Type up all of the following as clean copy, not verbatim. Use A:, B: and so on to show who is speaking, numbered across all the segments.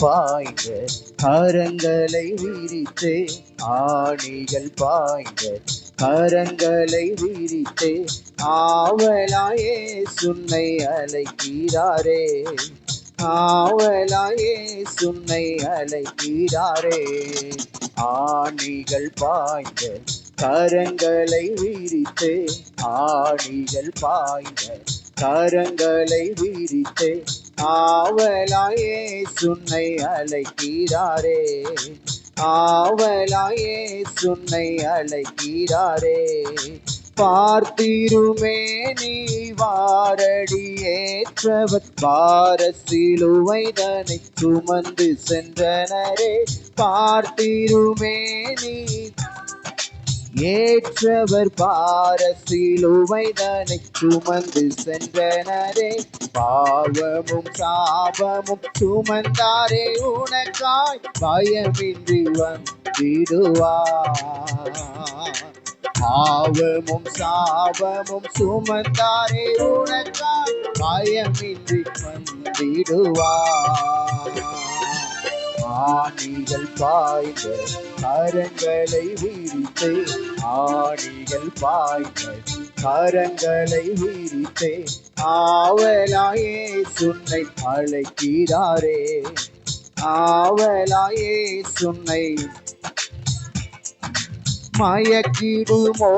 A: பாய்ந்த கரங்களை விரித்தே, ஆணிகள் பாய்ந்த கரங்களை விரித்தே, ஆவலாயே சுன்னை அழைக்கிறாரே, ஆவலாயே சுன்னை அழைக்கிறாரே. ஆணிகள் பாய்ந்த கரங்களை விரித்து, ஆணிகள் பாய்ந்த கரங்களை விரித்து, ஆவலாயே சுன்னை அழைக்கிறாரே, ஆவலாயே சுன்னை அழைக்கிறாரே. பார்த்திருமே நீ வாரடி ஏற்றவர் பாரசிலுவைதனை சுமந்து சென்றனரே, பார்த்திருமே நீ ஏற்றவர் பாரசிலுவைதனை சுமந்து சென்றனரே. பாவமும் சாபமும் சுமந்தாரே உனக்காய் பயமின்றி வந்திடுவார், பாவமும் சாபமும் சுமந்தாரே உனக்காய் பயமின்றி வந்திடுவார். ஆணிகள் பாய்ந்த கரங்களை விரித்து, ஆணிகள் பாய்ந்த கரங்களை விரித்து, ஆவலாயே சுன்னை அழைக்கிறாரே, ஆவலாயே சுன்னை. மயக்கிடுமோ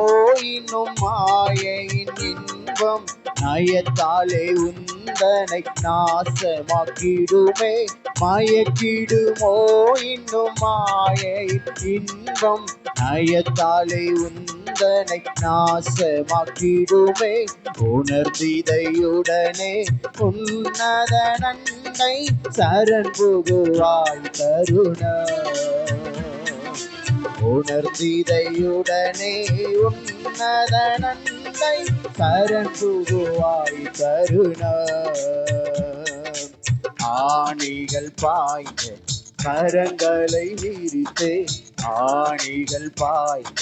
A: இன்னும் மாயையின் இன்பம், நயத்தாலே உந்தனை நாசமாக்கிடுமே, மயக்கிடுமோ இன்னும் மாயையின் இன்பம், நயத்தாலே உந்தனை நாசமாக்கிடுமே. உணர்ந்திதையுடனே உன்னத நன்மை சரண் புகுவாய் தருணம், உணர்ந்திதையுடனே உன்னத நன்மை சரண் புகுவாய் தருணம். ஆணிகள் பாய்ந்த கரங்களை விரித்தே, ஆணிகள் பாய்ந்த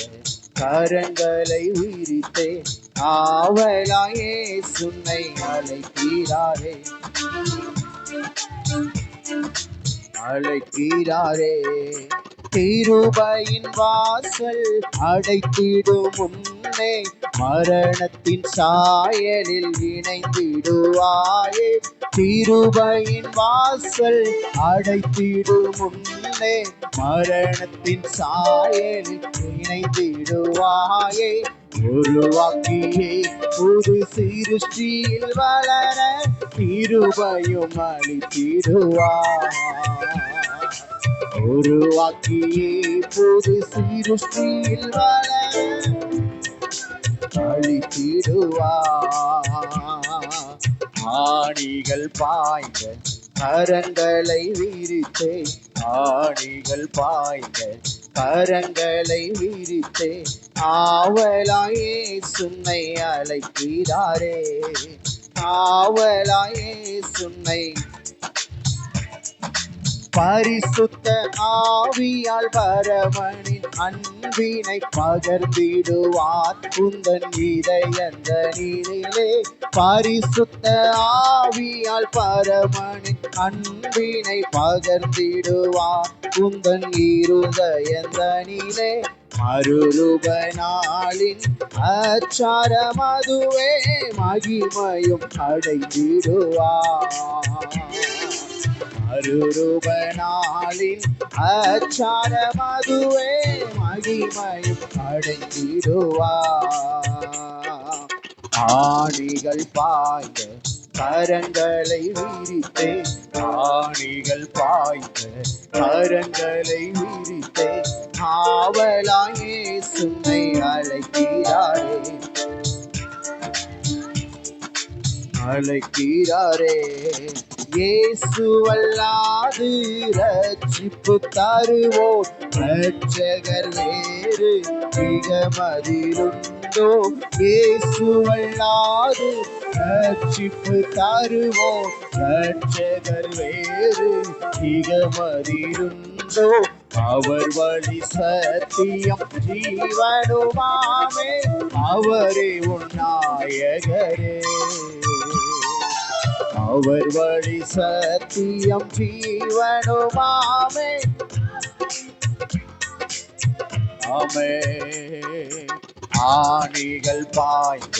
A: கரங்களை விரித்தே, ஆவலாயே சுன்னை அழைக்கிறாரே, அழைக்கிறாரே. கிருபையின் வாசல் அடைத்திடும் முன்னே மரணத்தின் சாயலில் இணைந்திடுவாயே, கிருபையின் வாசல் அடைத்திடும் முன்னே மரணத்தின் சாயலில் இணைந்திடுவாயே. உருவாக்கியே புது சிருஷ்டியில் வளர கிருபையும் அளித்திடுவார், உருவாக்கியே புது சிருஷ்டியில் வளர அளித்திடுவார். ஆணிகள் பாய்ந்த கரங்களை விரித்தே, ஆணிகள் பாய்ந்த கரங்களை விரித்தே, ஆவலாயே சுன்னை அழைக்கிறாரே, ஆவலாயே சுன்னை. பரிசுத்த ஆவியால் பரமனின் அன்பினை பகர்ந்திடுவார் உந்தன் இதயந்தனிலே, பரிசுத்த ஆவியால் பரமனின் அன்பினை பகர்ந்திடுவார் உந்தன் இருதயந்தனிலே. மறுரூப நாளின் அச்சாரம் அதுவே மகிமையும் அடைந்திடுவார், மறுரூப நாளின் அச்சாரம் அதுவே மகிமையும் அடைந்திடுவார். ஆணிகள் பாய்ந்த கரங்களை விரித்தே, ஆணிகள் பாய்ந்த கரங்களை விரித்தே, ஆவலாயே சுன்னை அழைக்கிறாரே, அழைக்கிறாரே. இயேசுவல்லாது ரட்சிப்பு தருவோர் ரட்சகர் வேறு மிகமதிலுண்டோ, இயேசுவல்லாது ரட்சிப்பு தருவோர் ரட்சகர் வேறு மிகமதிலுண்டோ. அவர் வழி சத்தியம் ஜீவனுமாமே, அவரே உன் நாயகரே, அவர் வழி சத்தியம் ஜீவனுமாமே. ஆமே. ஆணிகள் பாய்ந்த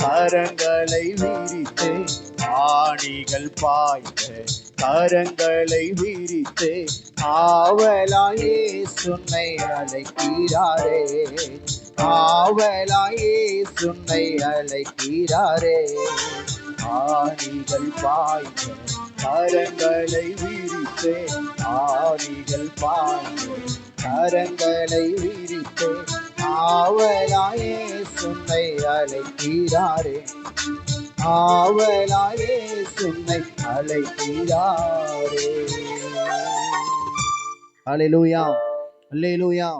A: கரங்களை விரித்து, ஆணிகள் பாய்ந்த கரங்களை விரித்து, ஆவலாயே சுன்னை அழைக்கிறாரே, ஆவலாயே சுன்னை அழைக்கிறாரே. ஆணிகள் பாய்ந்த கரங்களை விரித்து, ஆணிகள் பாய்ந்த கரங்களை விரித்து, ஆவலாயே சுன்னை அழைக்கிறாரே, ஆவலாயே சுன்னை அழைக்கிறாரே. அல்லேலூயா, அல்லேலூயா.